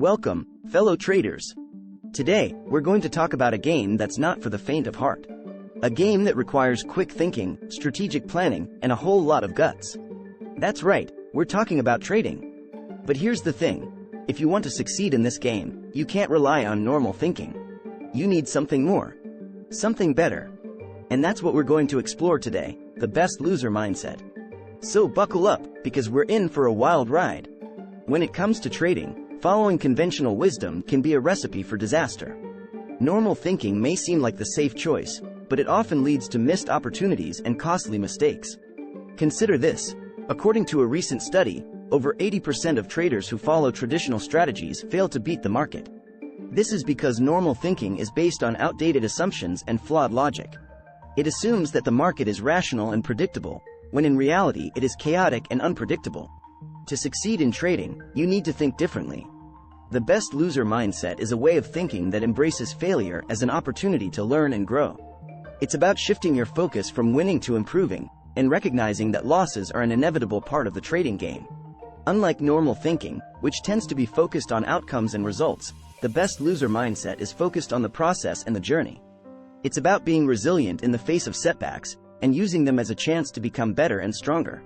Welcome, fellow traders. Today, we're going to talk about a game that's not for the faint of heart. A game that requires quick thinking, strategic planning, and a whole lot of guts. That's right, we're talking about trading. But here's the thing. If you want to succeed in this game, you can't rely on normal thinking. You need something more. Something better. And that's what we're going to explore today, the best loser mindset. So buckle up, because we're in for a wild ride. When it comes to trading, following conventional wisdom can be a recipe for disaster. Normal thinking may seem like the safe choice, but it often leads to missed opportunities and costly mistakes. Consider this. According to a recent study, over 80% of traders who follow traditional strategies fail to beat the market. This is because normal thinking is based on outdated assumptions and flawed logic. It assumes that the market is rational and predictable, when in reality it is chaotic and unpredictable. To succeed in trading, you need to think differently. The best loser mindset is a way of thinking that embraces failure as an opportunity to learn and grow. It's about shifting your focus from winning to improving, and recognizing that losses are an inevitable part of the trading game. Unlike normal thinking, which tends to be focused on outcomes and results, the best loser mindset is focused on the process and the journey. It's about being resilient in the face of setbacks, and using them as a chance to become better and stronger.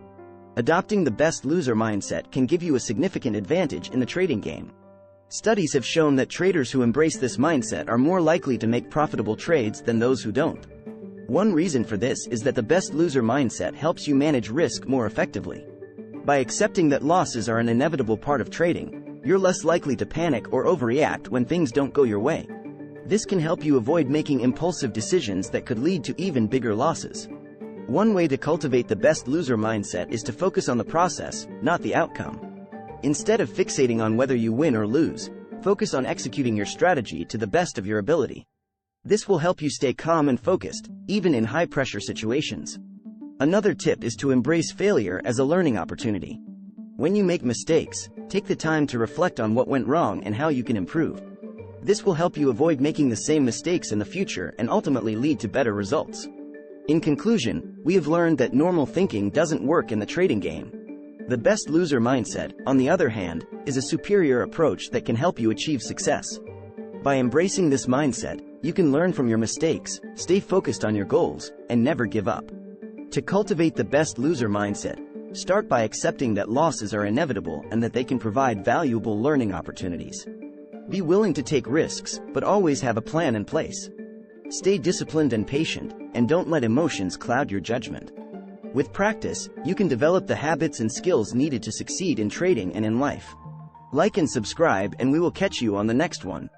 Adopting the best loser mindset can give you a significant advantage in the trading game. Studies have shown that traders who embrace this mindset are more likely to make profitable trades than those who don't. One reason for this is that the best loser mindset helps you manage risk more effectively. By accepting that losses are an inevitable part of trading, you're less likely to panic or overreact when things don't go your way. This can help you avoid making impulsive decisions that could lead to even bigger losses. One way to cultivate the best loser mindset is to focus on the process, not the outcome. Instead of fixating on whether you win or lose, focus on executing your strategy to the best of your ability. This will help you stay calm and focused, even in high-pressure situations. Another tip is to embrace failure as a learning opportunity. When you make mistakes, take the time to reflect on what went wrong and how you can improve. This will help you avoid making the same mistakes in the future and ultimately lead to better results. In conclusion, we have learned that normal thinking doesn't work in the trading game. The best loser mindset, on the other hand, is a superior approach that can help you achieve success. By embracing this mindset, you can learn from your mistakes, stay focused on your goals, and never give up. To cultivate the best loser mindset, start by accepting that losses are inevitable and that they can provide valuable learning opportunities. Be willing to take risks, but always have a plan in place. Stay disciplined and patient, and don't let emotions cloud your judgment. With practice, you can develop the habits and skills needed to succeed in trading and in life. Like and subscribe, and we will catch you on the next one.